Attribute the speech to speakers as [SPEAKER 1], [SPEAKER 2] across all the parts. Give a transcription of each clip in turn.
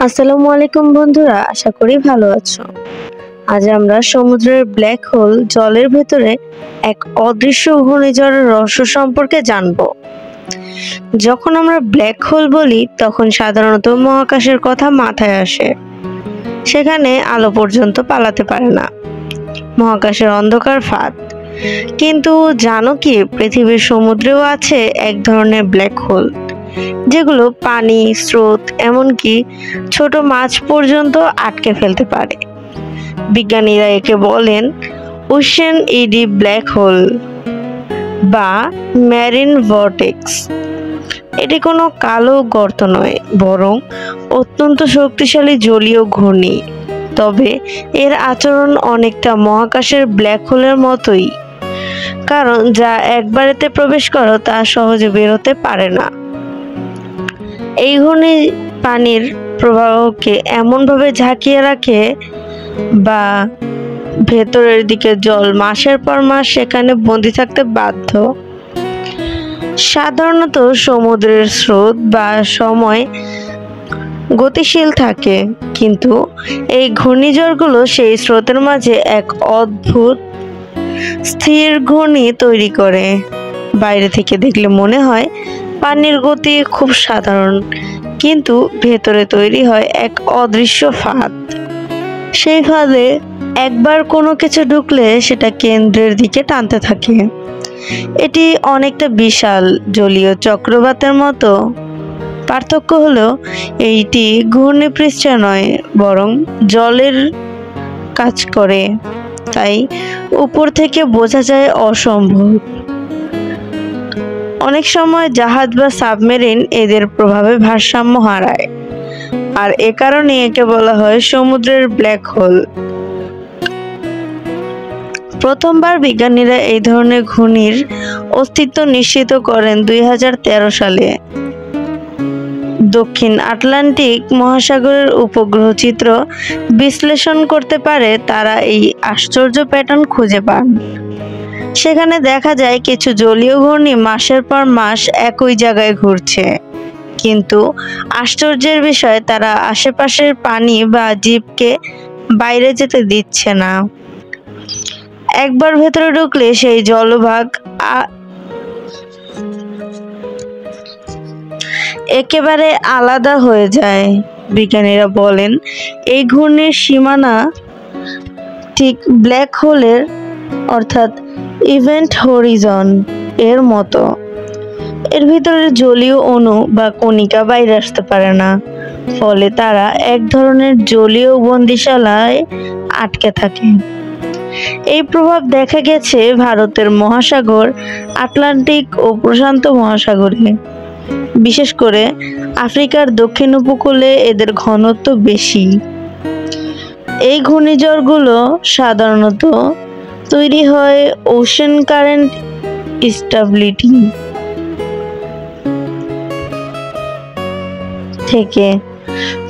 [SPEAKER 1] আসসালামু আলাইকুম বন্ধুরা, আশা করি ভালো আছো। আজ আমরা সমুদ্রের ব্ল্যাক হোল জলের ভেতরে এক অদৃশ্য ঘূর্ণিঝড়ের রহস্য সম্পর্কে জানব। যখন আমরা ব্ল্যাক হোল বলি তখন সাধারণত মহাকাশের কথা মাথায় আসে। সেখানে আলো পর্যন্ত পালাতে পারে না, মহাকাশের অন্ধকার ফাঁদ। কিন্তু জানো কি, পৃথিবীর সমুদ্রেও আছে এক ধরনের ব্ল্যাক হোল, যেগুলো পানি, স্রোত, এমনকি ছোট মাছ পর্যন্ত আটকে ফেলতে পারে। বিজ্ঞানীরা একে বলেন ওশেন ইডি ব্ল্যাক হোল বা ম্যারিন ভর্টেক্স। এটি কোনো কালো গর্ত নয়, বরং অত্যন্ত শক্তিশালী জলীয় ঘূর্ণি। তবে এর আচরণ অনেকটা মহাকাশের ব্ল্যাক হোলের মতোই, কারণ যা একবারেতে প্রবেশ করো তা সহজে বেরোতে পারে না। এই ঘূর্ণি পানির প্রবাহকে এমনভাবে ঝাঁকিয়ে রাখে বা ভেতরের দিকে জল মাসের পর মাস সেখানে বন্দী থাকতে বাধ্য। সাধারণত সমুদ্রের স্রোত বা সময় গতিশীল থাকে, কিন্তু এই ঘূর্ণিঝড়গুলো সেই স্রোতের মাঝে এক অদ্ভুত স্থির ঘূর্ণি তৈরি করে। বাইরে থেকে দেখলে মনে হয় পানির গতি খুব সাধারণ, কিন্তু ভেতরে তৈরি হয় এক অদৃশ্য ফাঁদ। সেই ফাঁদে একবার কোনো কিছু ঢুকলে সেটা কেন্দ্রের দিকে টানতে থাকে। এটি অনেকটা বিশাল জলীয় চক্রবাতের মতো। পার্থক্য হলো এইটি ঘূর্ণিপৃষ্ঠে নয়, বরং জলের কাজ করে, তাই উপর থেকে বোঝা যায় অসম্ভব। অনেক সময় জাহাজ বা সাবমেরিন এদের প্রভাবে ভারসাম্য হারায়, আর এ কারণে একে বলা হয় সমুদ্রের ব্ল্যাক হোল। প্রথমবার বিজ্ঞানীরা এই ধরনের ঘূর্ণির অস্তিত্ব নিশ্চিত করেন 2013 সালে। দক্ষিণ আটলান্টিক মহাসাগরের উপগ্রহ চিত্র বিশ্লেষণ করতে পারে তারা এই আশ্চর্য প্যাটার্ন খুঁজে পান। সেখানে দেখা যায় কিছু জলীয় ঘূর্ণি মাসের পর মাস একই জায়গায় ঘুরছে, কিন্তু আশ্চর্যের বিষয় তারা আশেপাশের পানি বা জীবকে বাইরে যেতে দিচ্ছে না। একবার ভেতরে ঢুকলে সেই জলভাগ একেবারে আলাদা হয়ে যায়। বিজ্ঞানীরা বলেন এই ঘূর্ণির সীমানা ঠিক ব্ল্যাক হোলের অর্থাৎ ইভেন্ট হরিজন এর মতো। এর ভিতরে জলীয় অণু বা কণিকা বাইরে আসতে পারে না, ফলে তারা এক ধরনের জলীয় বন্দিশালায় আটকে থাকে। এই প্রভাব দেখা গেছে ভারতের মহাসাগর, আটলান্টিক ও প্রশান্ত মহাসাগরে। বিশেষ করে আফ্রিকার দক্ষিণ উপকূলে এদের ঘনত্ব বেশি। এই ঘূর্ণিঝড়গুলো সাধারণত তৈরি হয় ওশেন কারেন্ট স্টেবিলিটি থেকে।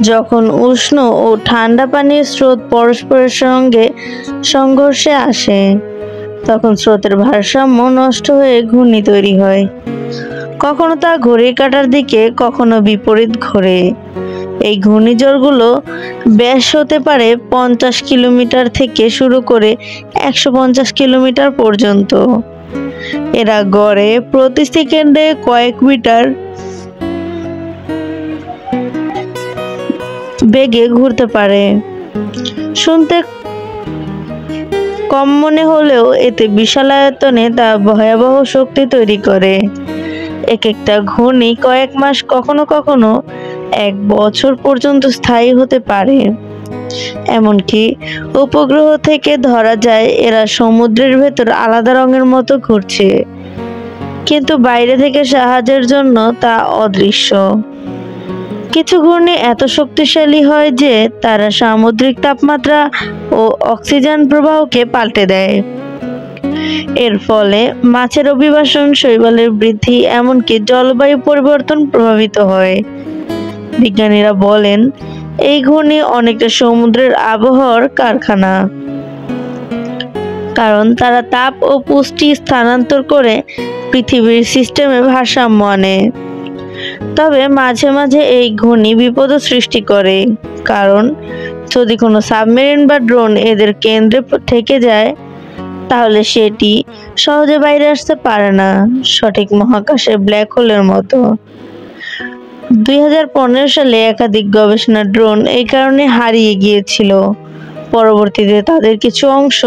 [SPEAKER 1] যখন উষ্ণ ও ঠান্ডা পানির স্রোত পরস্পরের সঙ্গে সংঘর্ষে আসে, তখন স্রোতের ভারসাম্য নষ্ট হয়ে ঘূর্ণি তৈরি হয়। কখনো তা ঘড়ির কাঁটার দিকে, কখনো বিপরীত ঘোরে। এই ঘূর্ণিঝড়গুলো ব্যাস হতে পারে 50 কিলোমিটার থেকে শুরু করে 150 কিলোমিটার পর্যন্ত। এরা গড়ে প্রতি সেকেন্ডে কয়েক মিটার বেগে ঘুরতে পারে। শুনতে কম মনে হলেও এতে বিশাল আয়তনে তা ভয়াবহ শক্তি তৈরি করে। এক একটা ঘূর্ণি কয়েক মাস, কখনো কখনো 1 বছর পর্যন্ত স্থায়ী হতে পারে। এমনকি উপগ্রহ থেকে ধরা যায় এরা সমুদ্রের ভেতর আলাদা রঙের মতো ঘুরছে, কিন্তু বাইরে থেকে সাহায্যের জন্য তা অদৃশ্য। কিছু ঘূর্ণি এত শক্তিশালী হয় যে তারা সামুদ্রিক তাপমাত্রা ও অক্সিজেন প্রবাহকে পাল্টে দেয়। এর ফলে মাছের অভিবাসন, শৈবালের বৃদ্ধি, এমনকি জলবায়ু পরিবর্তন প্রভাবিত হয়। বিজ্ঞানীরা বলেন এই ঘূর্ণি অনেকটা সমুদ্রের আবহাওয়ার কারখানা, কারণ তারা তাপ ও পুষ্টি স্থানান্তর করে পৃথিবীর সিস্টেমে ভারসাম্য আনে। তবে মাঝে মাঝে এই ঘূর্ণি বিপদও সৃষ্টি করে, কারণ যদি কোনো সাবমেরিন বা ড্রোন এদের কেন্দ্রে থেকে যায় তাহলে সেটি সহজে বাইরে আসতে পারে না, সঠিক মহাকাশের ব্ল্যাক হোলের মতো। 2015 সালে একাধিক গবেষণা ড্রোন এই কারণে হারিয়ে গিয়েছিল। পরবর্তীতে তাদের কিছু অংশ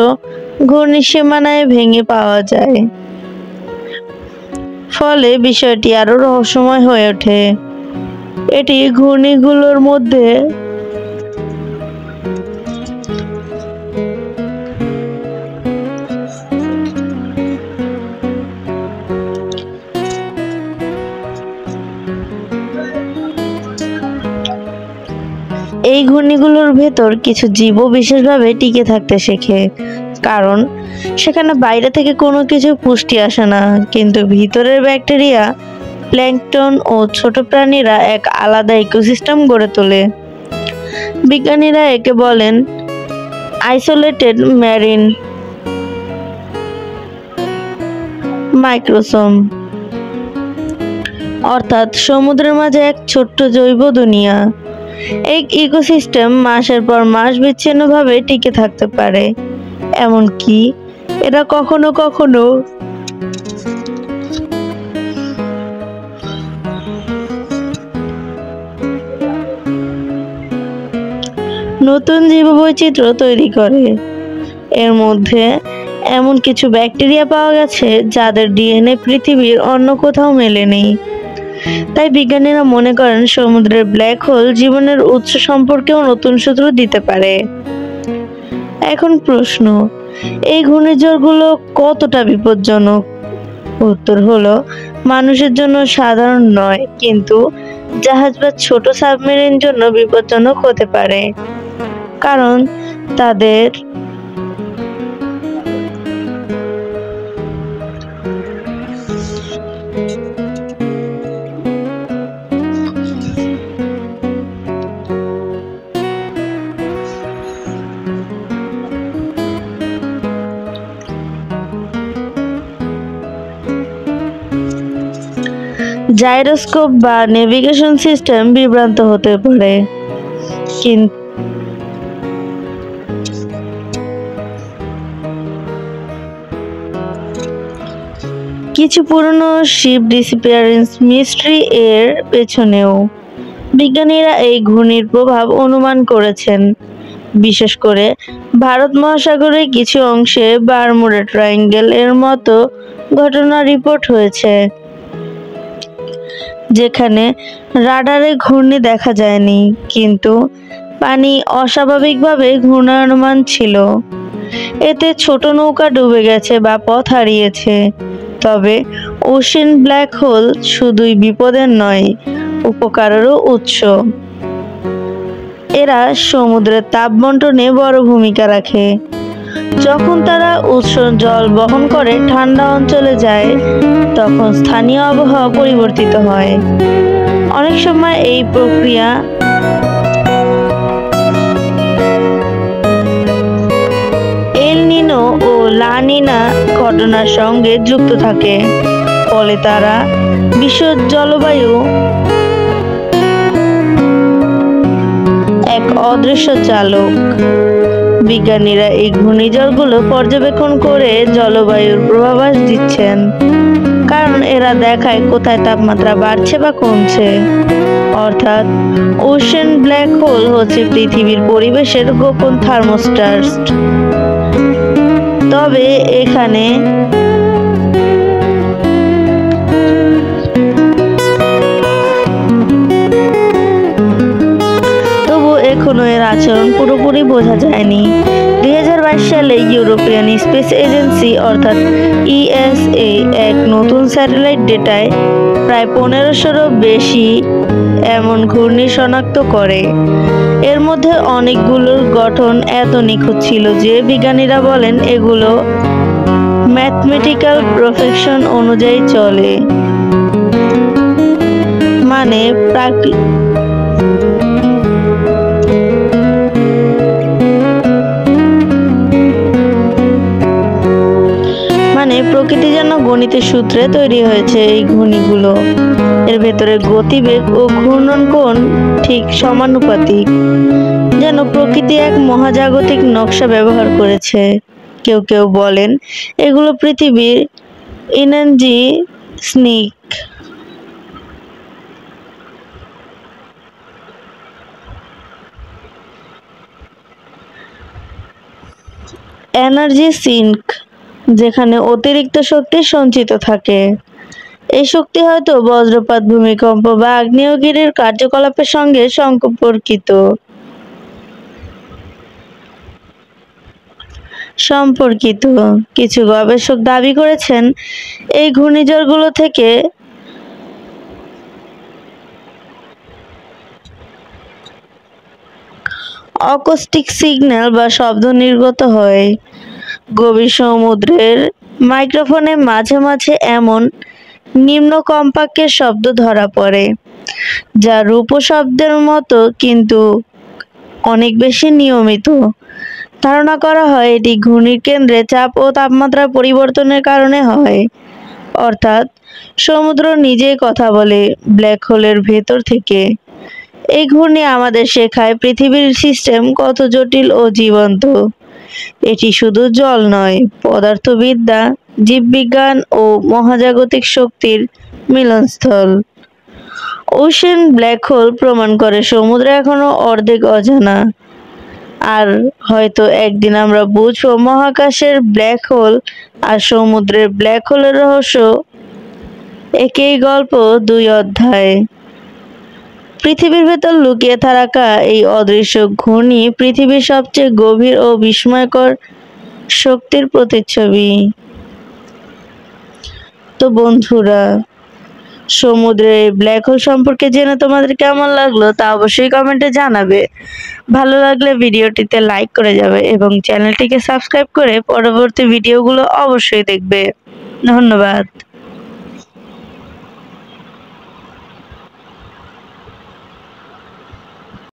[SPEAKER 1] ঘূর্ণি সীমানায় ভেঙে পাওয়া যায়, ফলে বিষয়টি আরো রহস্যময় হয়ে ওঠে। এটি ঘূর্ণিগুলোর মধ্যে এই ঘূর্ণিগুলোর ভেতর কিছু জীবও বিশেষভাবে টিকে থাকতে শেখে, কারণ সেখানে বাইরে থেকে কোনো কিছু পুষ্টি আসে না, কিন্তু ভিতরের ব্যাকটেরিয়া, প্ল্যাঙ্কটন ও ছোট প্রাণীরা এক আলাদা ইকোসিস্টেম গড়ে তোলে। বিজ্ঞানীরা একে বলেন আইসোলেটেড ম্যারিন মাইক্রোসোম, অর্থাৎ সমুদ্রের মাঝে এক ছোট্ট জৈব দুনিয়া। এই ইকোসিস্টেম মাসের পর মাস বিচ্ছিন্নভাবে টিকে থাকতে পারে, এমনকি এরা কখনো কখনো নতুন জীববৈচিত্র্য তৈরি করে। এর মধ্যে এমন কিছু ব্যাকটেরিয়া পাওয়া গেছে যাদের ডিএনএ পৃথিবীর অন্য কোথাও মেলেনি। তাই বিজ্ঞানীরা মনে করেন সমুদ্রের ব্ল্যাক হোল জীবনের উৎস সম্পর্কেও নতুন সূত্র দিতে পারে। এখন প্রশ্ন, এই ঘূর্ণিঝড়গুলো কতটা বিপজ্জনক? উত্তর হলো, মানুষের জন্য সাধারণ নয়, কিন্তু জাহাজ বা ছোট সাবমেরিন জন্য বিপজ্জনক হতে পারে, কারণ তাদের জাইরোস্কোপ বা নেভিগেশন সিস্টেম বিভ্রান্ত হতে পারে, কিন্তু কিছু পুরনো শিপ ডিসঅ্যাপিয়ারেন্স মিস্ট্রি এর পেছনেও বিজ্ঞানীরা এই ঘূর্ণির প্রভাব অনুমান করেছেন। বিশেষ করে ভারত মহাসাগরের কিছু অংশে বারমুডা ট্রায়াঙ্গেল এর মতো ঘটনা রিপোর্ট হয়েছে, যেখানে রাডারে ঘূর্ণি দেখা যায়নি, কিন্তু পানি অস্বাভাবিকভাবে ঘূর্ণায়মান ছিল। এতে ছোট নৌকা ডুবে গেছে বা পথ হারিয়েছে। তবে ওশেন ব্ল্যাক হোল শুধুই বিপদের নয়, উপকারেরও উৎস। এরা সমুদ্রের তাপ বন্টনে বড় ভূমিকা রাখে। যখন তারা উষ্ণ জল বহন করে ঠান্ডা অঞ্চলে যায়, তখন স্থানীয় আবহাওয়া পরিবর্তিত হয়। অনেক সময় এই প্রক্রিয়া এল নিনো ও লা নিনা ঘটনার সঙ্গে যুক্ত থাকে, ফলে তারা বিশ্ব জলবায়ু এক অদৃশ্য চালক। বিজ্ঞানীরা এই ঘূর্ণিঝড়গুলো পর্যবেক্ষণ করে জলবায়ুর পূর্বাভাস দিচ্ছেন, কারণ এরা দেখায় কোথায় তাপমাত্রা বাড়ছে বা কমছে। অর্থাৎ ওশেন ব্ল্যাক হোল হচ্ছে পৃথিবীর পরিবেশের গোপন থার্মোস্ট্যাট। তবে এখানে এখনো এর আচরণ পুরোপুরি বোঝা যায়নি। 2022 সালে ইউরোপিয়ান স্পেস এজেন্সি অর্থাৎ ইএসএ এক নতুন স্যাটেলাইট ডেটায় প্রায় 1500-এরও বেশি এমন ঘূর্ণি শনাক্ত করে। এর মধ্যে অনেকগুলোর গঠন এত নিখুঁত ছিল যে বিজ্ঞানীরা বলেন এগুলো ম্যাথমেটিক্যাল প্রফেশন অনুযায়ী চলে, মানে প্রকৃতি যেন গণিত গণিতের সূত্রে তৈরি হয়েছে এই ঘূর্ণিগুলো। এর ভেতরে গতিবেগ ও ঘূর্ণন কোণ ঠিক সমানুপাতিক, যেন প্রকৃতি এক মহাজাগতিক নকশা ব্যবহার করেছে। কেউ কেউ বলেন এগুলো পৃথিবীর এনার্জি সিঙ্ক। এনার্জি সিঙ্ক, যেখানে অতিরিক্ত শক্তি সঞ্চিত থাকে। এই শক্তি হয়তো বজ্রপাত, ভূমিকম্প বা আগ্নেয়গিরির কার্যকলাপের সঙ্গে সম্পর্কিত। কিছু গবেষক দাবি করেছেন এই ঘূর্ণিঝড়গুলো থেকে অ্যাকোস্টিক সিগন্যাল বা শব্দ নির্গত হয়। গভীর সমুদ্রের মাইক্রোফোনে মাঝে মাঝে এমন নিম্ন কম্পাঙ্কের শব্দ ধরা পড়ে, যা রূপ শব্দের মতো কিন্তু অনেক বেশি নিয়মিত। ধারণা করা হয় এটি ঘূর্ণির কেন্দ্রে চাপ ও তাপমাত্রার পরিবর্তনের কারণে হয়। অর্থাৎ সমুদ্র নিজেই কথা বলে ব্ল্যাক হোলের ভেতর থেকে। এই ঘূর্ণি আমাদের শেখায় পৃথিবীর সিস্টেম কত জটিল ও জীবন্ত। এটি শুধু জল নয়, পদার্থবিদ্যা, জীববিজ্ঞান ও মহাজাগতিক শক্তির মিলনস্থল। ওশেন ব্ল্যাক হোল প্রমাণ করে সমুদ্র এখনো অর্ধেক অজানা, আর হয়তো একদিন আমরা বুঝবো মহাকাশের ব্ল্যাক হোল আর সমুদ্রের ব্ল্যাক হোলের রহস্য একই গল্প, দুই অধ্যায়। পৃথিবীর ভেতর লুকিয়ে থাকা এই অদৃশ্য ঘূর্ণি পৃথিবীর সবচেয়ে গভীর ও বিস্ময়কর শক্তির প্রতিচ্ছবি। তো বন্ধুরা, সমুদ্রের ব্ল্যাক হোল সম্পর্কে জেনে তোমাদের কেমন লাগলো তা অবশ্যই কমেন্টে জানাবে। ভালো লাগলে ভিডিওটিতে লাইক করে যাবে এবং চ্যানেলটিকে সাবস্ক্রাইব করে পরবর্তী ভিডিওগুলো অবশ্যই দেখবে। ধন্যবাদ।